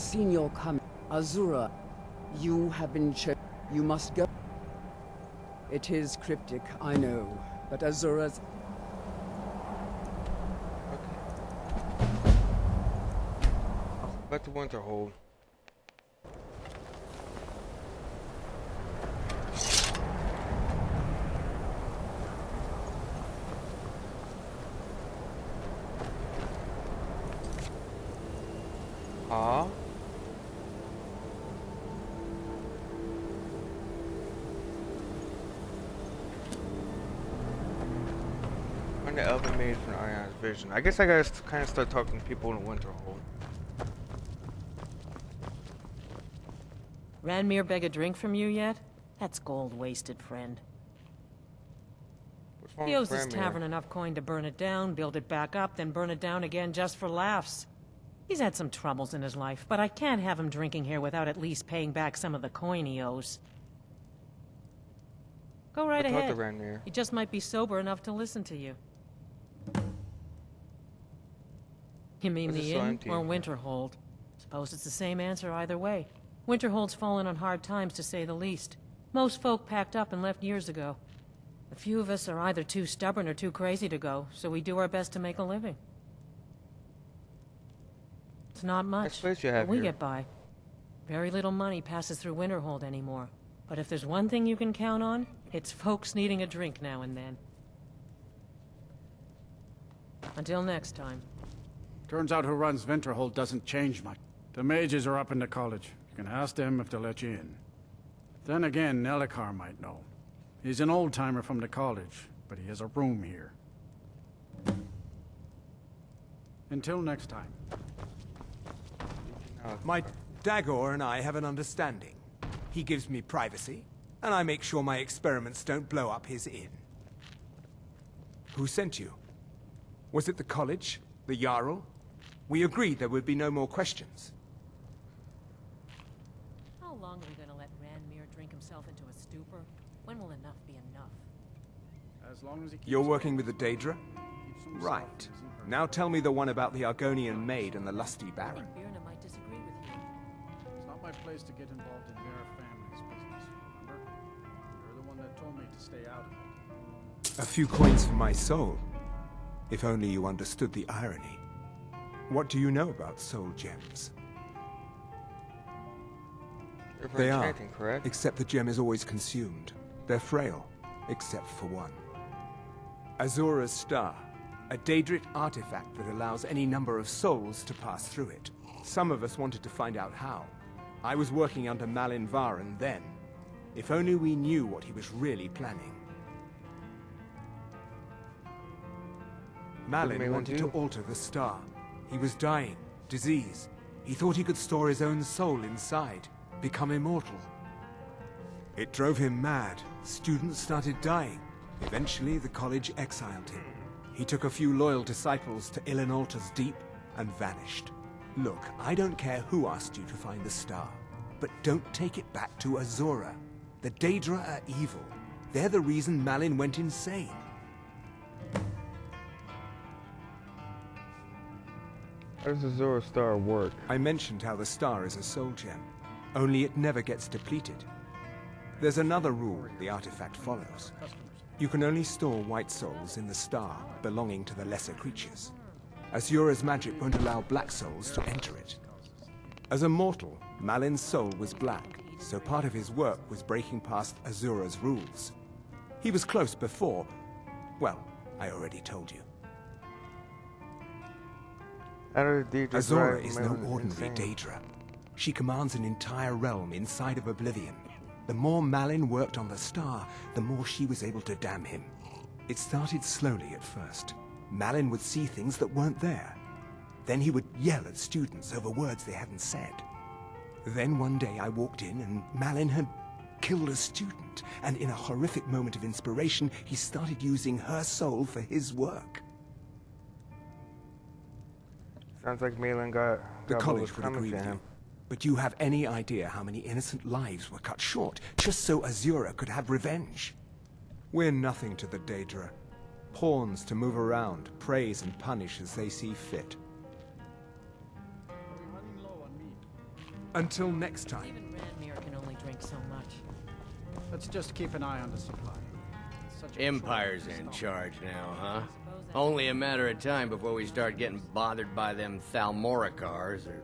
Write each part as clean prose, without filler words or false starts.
seen your coming. Azura, you have been chosen. You must go. It is cryptic, I know, but Azura's... Okay. Back to Winterhold. When the elven made from Arion's vision. I guess I gotta kind of start talking to people in Winterhold. Ranmir beg a drink from you yet? That's gold wasted, friend. He owes his tavern enough coin to burn it down, build it back up, then burn it down again just for laughs. He's had some troubles in his life, but I can't have him drinking here without at least paying back some of the coin he owes. Go right ahead. He just might be sober enough to listen to you. You mean the inn or Winterhold? Suppose it's the same answer either way. Winterhold's fallen on hard times, to say the least. Most folk packed up and left years ago. A few of us are either too stubborn or too crazy to go, so we do our best to make a living. It's not much, but we get by. Very little money passes through Winterhold anymore. But if there's one thing you can count on, it's folks needing a drink now and then. Until next time. Turns out who runs Winterhold doesn't change much. The mages are up in the college. You can ask them if they'll let you in. Then again, Nelikar might know. He's an old-timer from the college, but he has a room here. Until next time. My Dagor and I have an understanding. He gives me privacy, and I make sure my experiments don't blow up his inn. Who sent you? Was it the college? The Jarl? We agreed there would be no more questions. How long are we going to let Ranmir drink himself into a stupor? When will enough be enough? As long as he keeps... You're working with the Daedra? Right. Now tell me the one about the Argonian maid and the lusty baron. I think Birna might disagree with you. It's not my place to get involved in their family's business, remember? You're the one that told me to stay out of it. A few coins for my soul. If only you understood the irony. What do you know about soul gems? They are, correct? Except the gem is always consumed. They're frail, except for one. Azura's Star, a Daedric artifact that allows any number of souls to pass through it. Some of us wanted to find out how. I was working under Malin Varen then. If only we knew what he was really planning. Malin wanted to alter the star. He was dying, disease. He thought he could store his own soul inside, become immortal. It drove him mad. Students started dying. Eventually, the college exiled him. He took a few loyal disciples to Ilinalta's Deep and vanished. Look, I don't care who asked you to find the star, but don't take it back to Azura. The Daedra are evil. They're the reason Malin went insane. How does the Azura Star work? I mentioned how the star is a soul gem, only it never gets depleted. There's another rule the artifact follows. You can only store white souls in the star belonging to the lesser creatures. Azura's magic won't allow black souls to enter it. As a mortal, Malin's soul was black, so part of his work was breaking past Azura's rules. He was close before. Well, I already told you. Azura is no ordinary Daedra. She commands an entire realm inside of Oblivion. The more Malin worked on the star, the more she was able to damn him. It started slowly at first. Malin would see things that weren't there. Then he would yell at students over words they hadn't said. Then one day I walked in and Malin had killed a student, and in a horrific moment of inspiration, he started using her soul for his work. Sounds like Malin got the college would agree with you. But you have any idea how many innocent lives were cut short, just so Azura could have revenge? We're nothing to the Daedra. Pawns to move around, praise and punish as they see fit. Until next time. Even Ranmir can only drink so much. Let's just keep an eye on the supply. It's such a Empire's short in stop. charge now, huh? Only a matter of time before we start getting bothered by them Thalmoricars, or...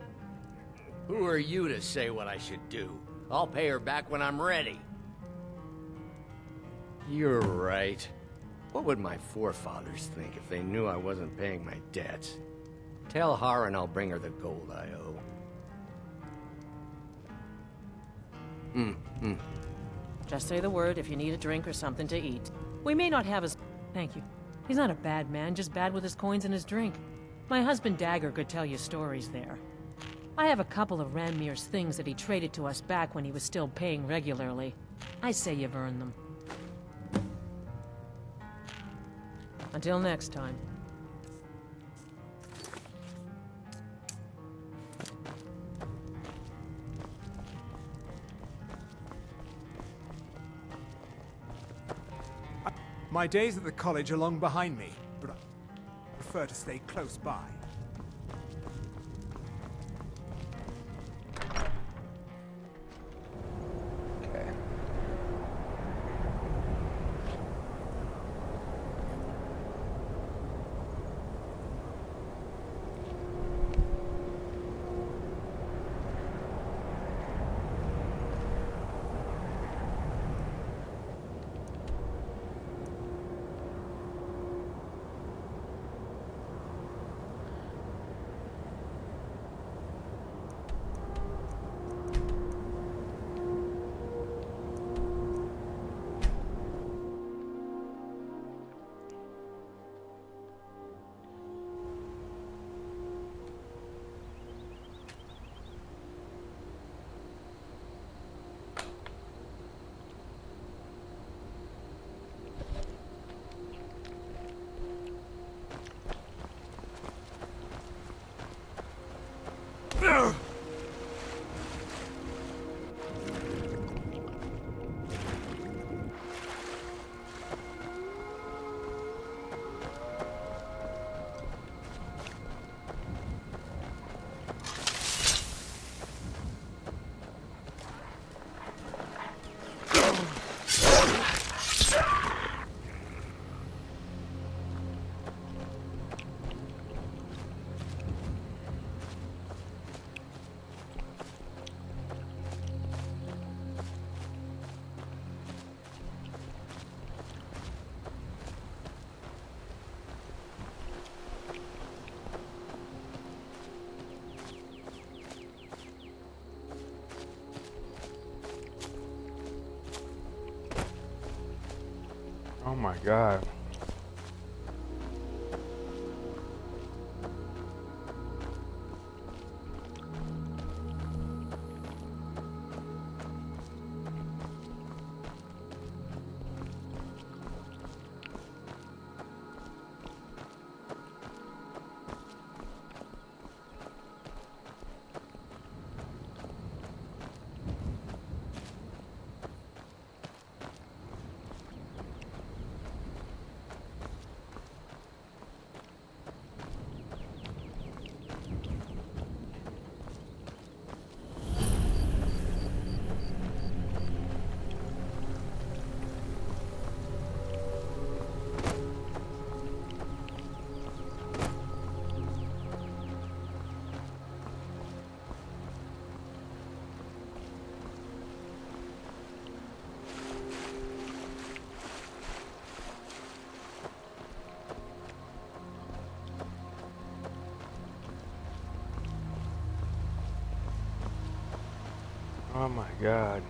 Who are you to say what I should do? I'll pay her back when I'm ready. You're right. What would my forefathers think if they knew I wasn't paying my debts? Tell Harren I'll bring her the gold I owe. Just say the word if you need a drink or something to eat. We may not have his... Thank you. He's not a bad man, just bad with his coins and his drink. My husband Dagger could tell you stories there. I have a couple of Ranmir's things that he traded to us back when he was still paying regularly. I say you've earned them. Until next time. My days at the college are long behind me, but I prefer to stay close by. Okay. Oh my god. Oh my god.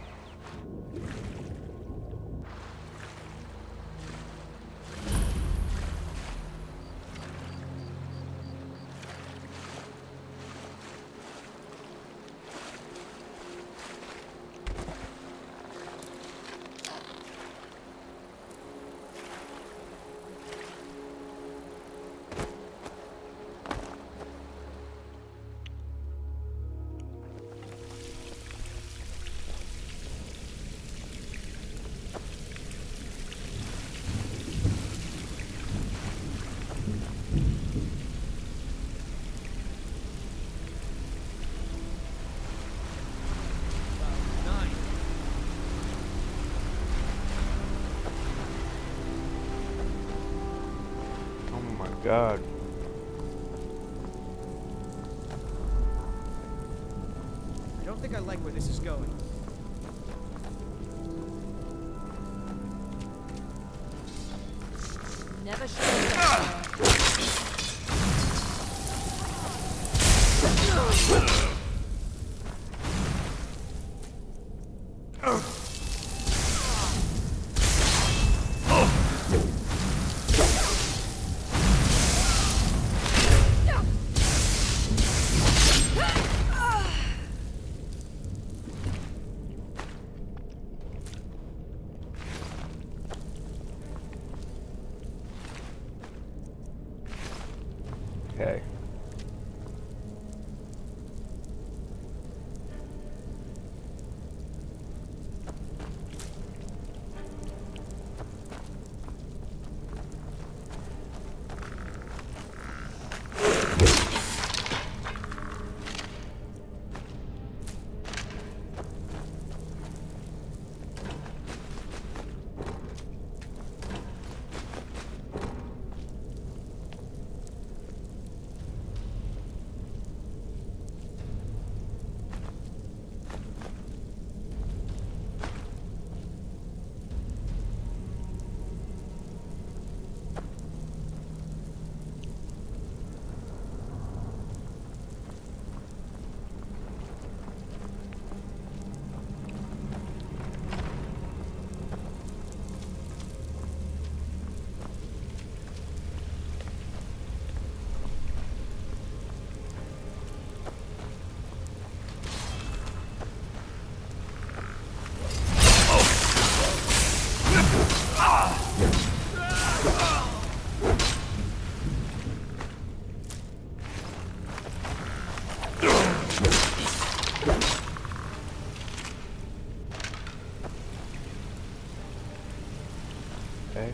God. I don't think I like where this is going. Never show Okay. Okay.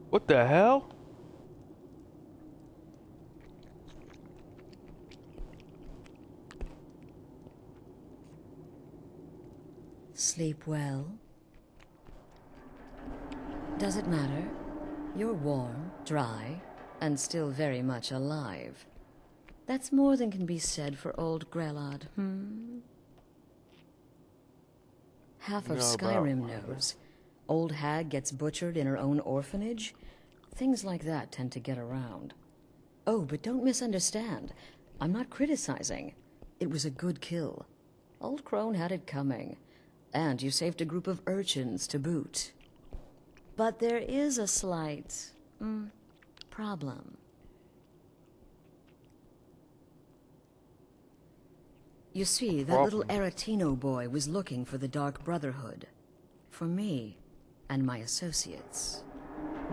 What the hell? Sleep well? Does it matter? You're warm, dry, and still very much alive. That's more than can be said for old Grelod, Half of Skyrim knows. Old hag gets butchered in her own orphanage. Things like that tend to get around. Oh, but don't misunderstand. I'm not criticizing. It was a good kill. Old Crone had it coming. And you saved a group of urchins to boot. But there is a slight, problem. You see, that little Aretino boy was looking for the Dark Brotherhood. For me and my associates.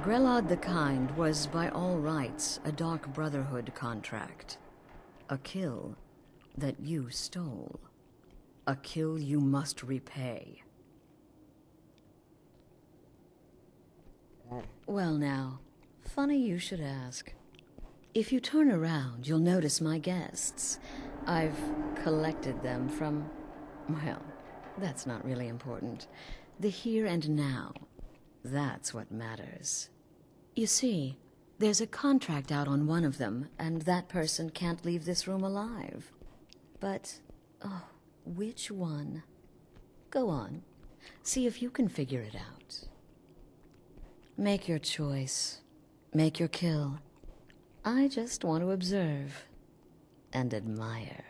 Grelod the Kind was, by all rights, a Dark Brotherhood contract. A kill that you stole. A kill you must repay. Well now, funny you should ask. If you turn around, you'll notice my guests. I've collected them from, well, that's not really important. The here and now. That's what matters. You see, there's a contract out on one of them, and that person can't leave this room alive. But, oh, which one? Go on. See if you can figure it out. Make your choice. Make your kill. I just want to observe and admire.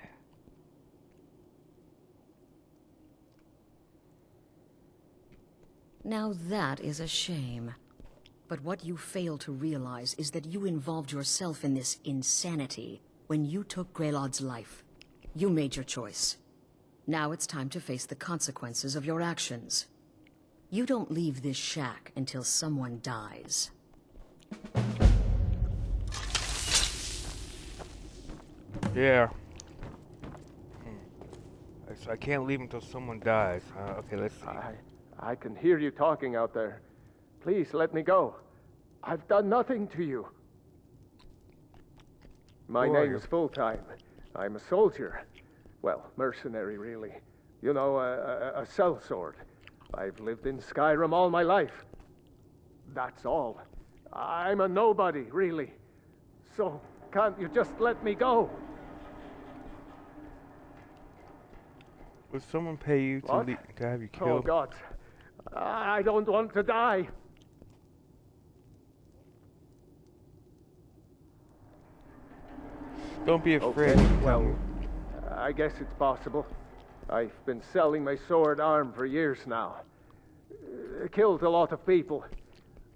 Now that is a shame. But what you fail to realize is that you involved yourself in this insanity when you took Grelod's life. You made your choice. Now it's time to face the consequences of your actions. You don't leave this shack until someone dies. Yeah. So I can't leave until someone dies. Okay, let's see. I can hear you talking out there. Please let me go. I've done nothing to you. My name's Full-Time. I'm a soldier. Well, mercenary, really. You know, a sellsword. I've lived in Skyrim all my life. That's all. I'm a nobody, really. So, can't you just let me go? Would someone pay you to have you killed? Oh, God. I don't want to die. Don't be afraid. Okay, well, I guess it's possible. I've been selling my sword arm for years now. Killed a lot of people.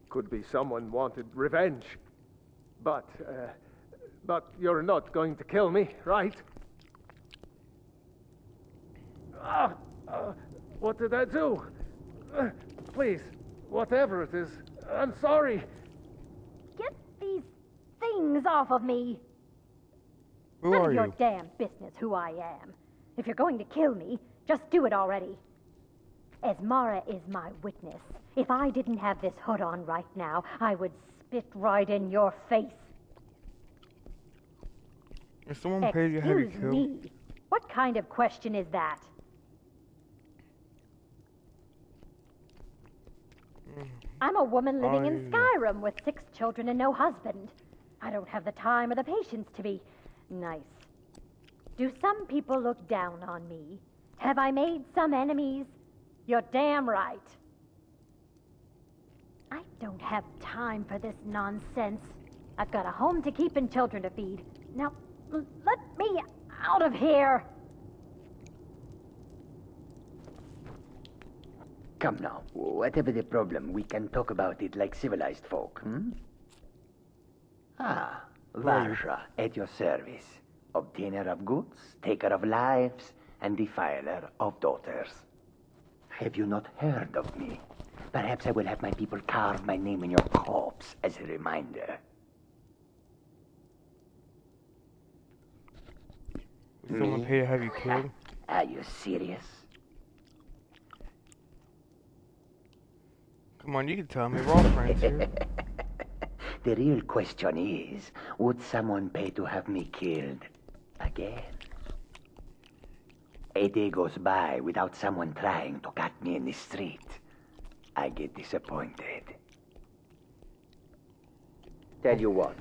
Could be someone wanted revenge. But you're not going to kill me, right? What did I do? Please, whatever it is, I'm sorry. Get these things off of me. Who None are of your you? damn business who I am. If you're going to kill me, just do it already. Esmara is my witness. If I didn't have this hood on right now, I would spit right in your face. If someone paid you to have you Excuse killed? me. What kind of question is that? I'm a woman living in Skyrim with 6 children and no husband. I don't have the time or the patience to be nice. Do some people look down on me? Have I made some enemies? You're damn right. I don't have time for this nonsense. I've got a home to keep and children to feed. Now, let me out of here. Come now, whatever the problem, we can talk about it like civilized folk, Ah, Varsha, at your service. Obtainer of goods, taker of lives, and defiler of daughters. Have you not heard of me? Perhaps I will have my people carve my name in your corpse as a reminder. Would someone pay to have you killed? Are you serious? Come on, you can tell me. We're all friends here. The real question is, would someone pay to have me killed again? A day goes by without someone trying to cut me in the street. I get disappointed. Tell you what,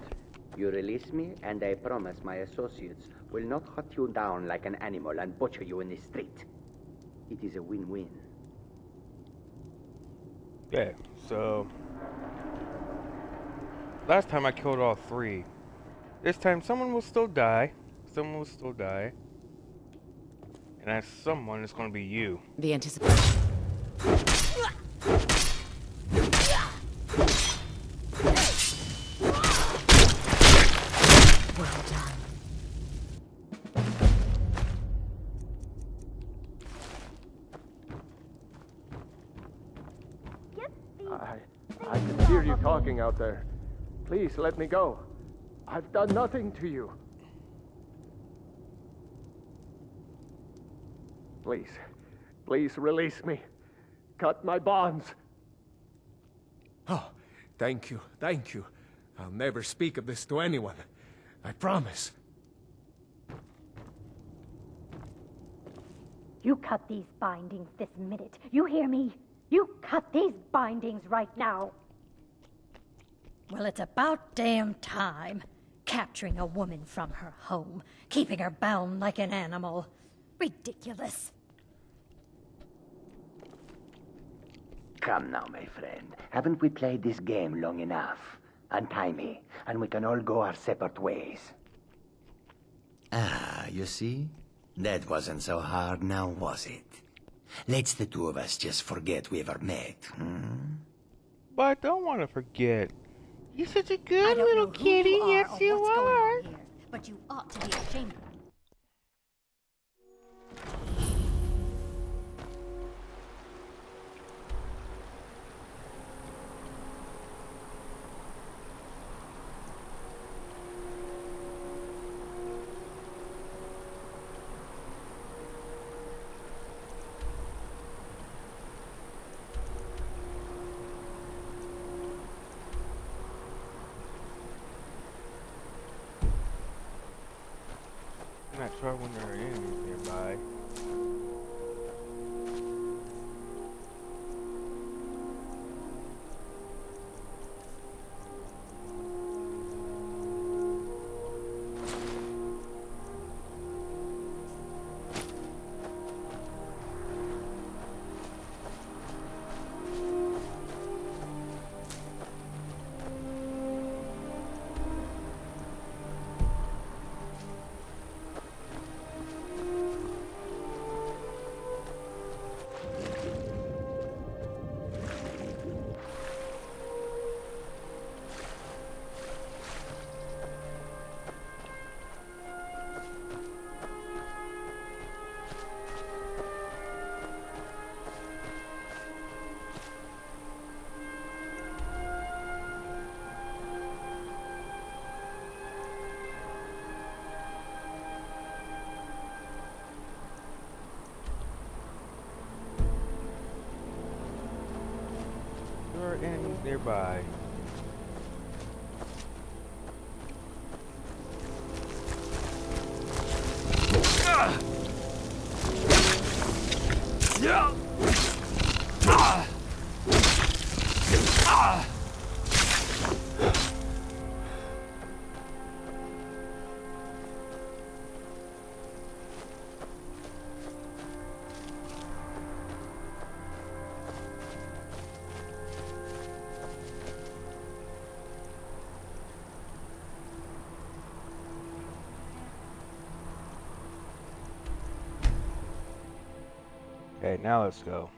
you release me and I promise my associates will not hunt you down like an animal and butcher you in the street. It is a win-win. Yeah, so last time I killed all 3. This time someone will still die. Someone will still die. And that someone is going to be you. The anticipation. Well done. I can hear you talking out there. Please let me go. I've done nothing to you. Please release me. Cut my bonds. Oh, thank you. I'll never speak of this to anyone. I promise. You cut these bindings this minute. You hear me? You cut these bindings right now. Well, it's about damn time. Capturing a woman from her home, keeping her bound like an animal. Ridiculous. Come now, my friend. Haven't we played this game long enough? Untie me, and we can all go our separate ways. Ah, you see? That wasn't so hard now, was it? Let's the two of us just forget we ever met, But I don't want to forget. You're such a good little kitty. Yes, you are. But you ought to be ashamed. I'm not sure when there are enemies nearby. nearby. Okay, now let's go.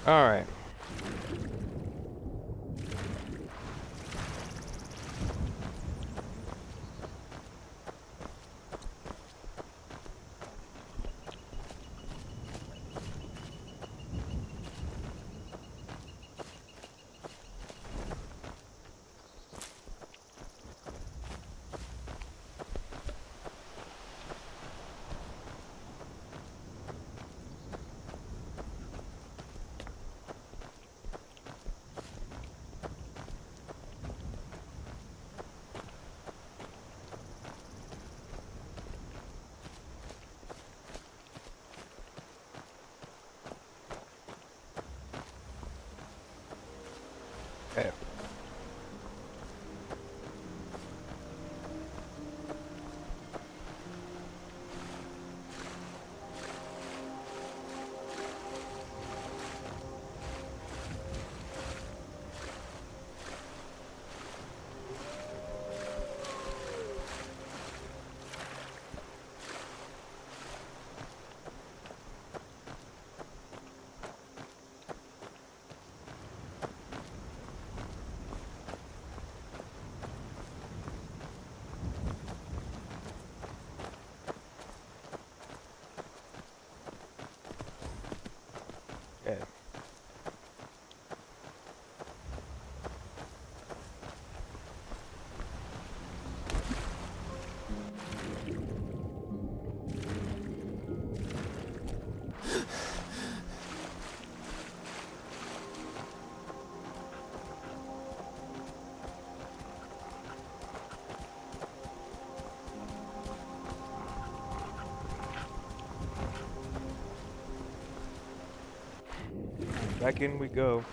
All right. Okay. Okay. Back in we go.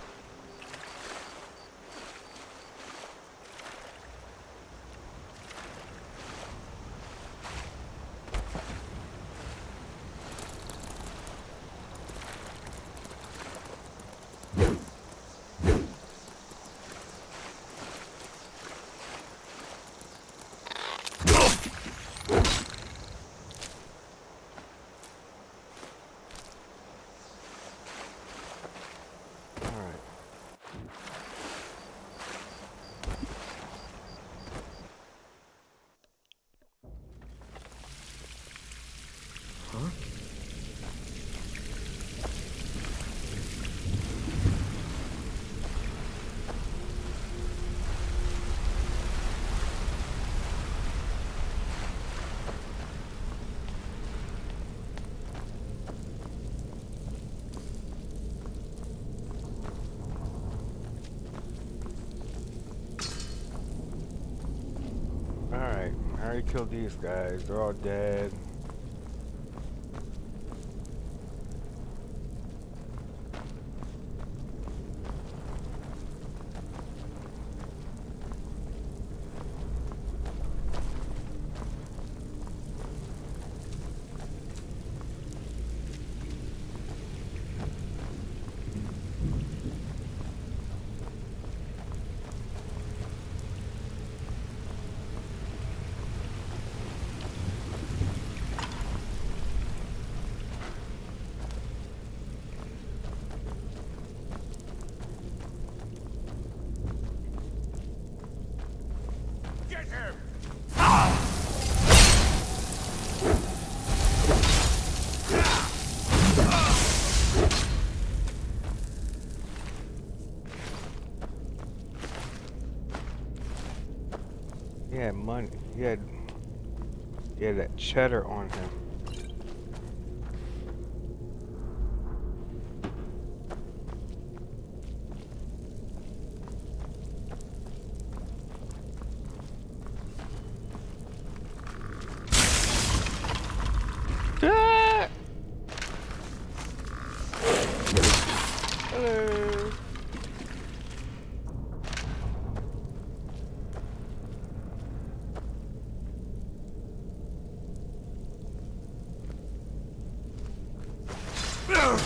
Alright, I already killed these guys. They're all dead. He had that cheddar on him. Ah! Hello.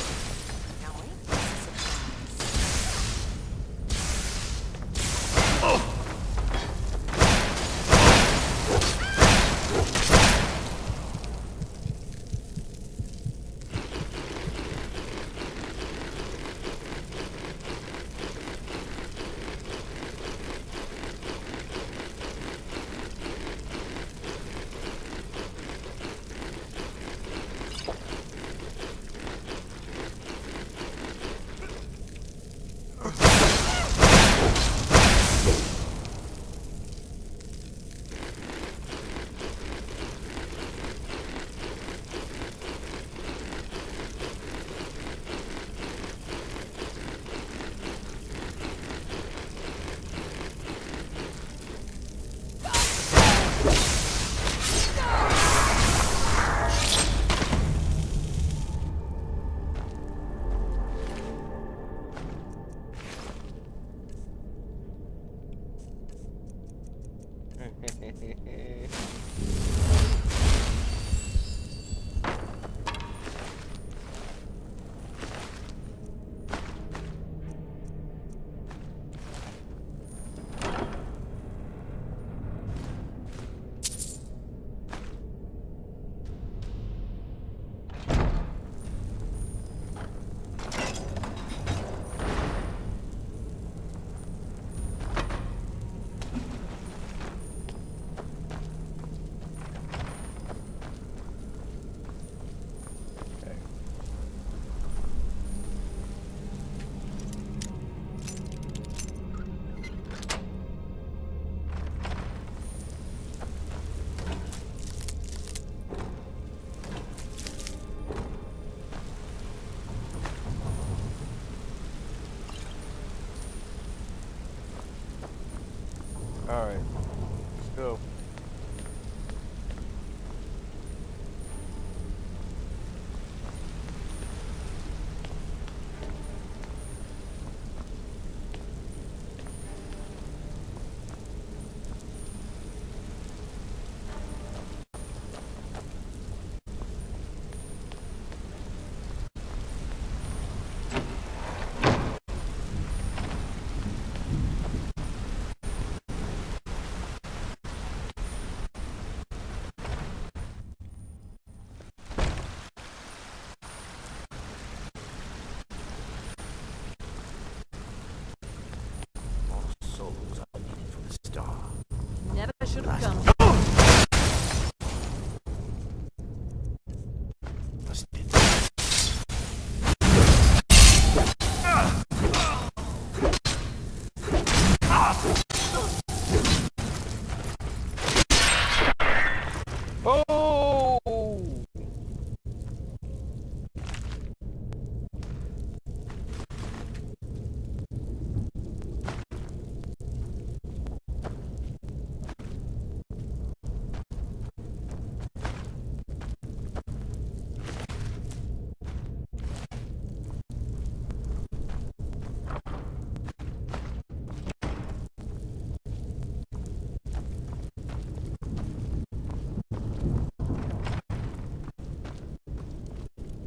Alright,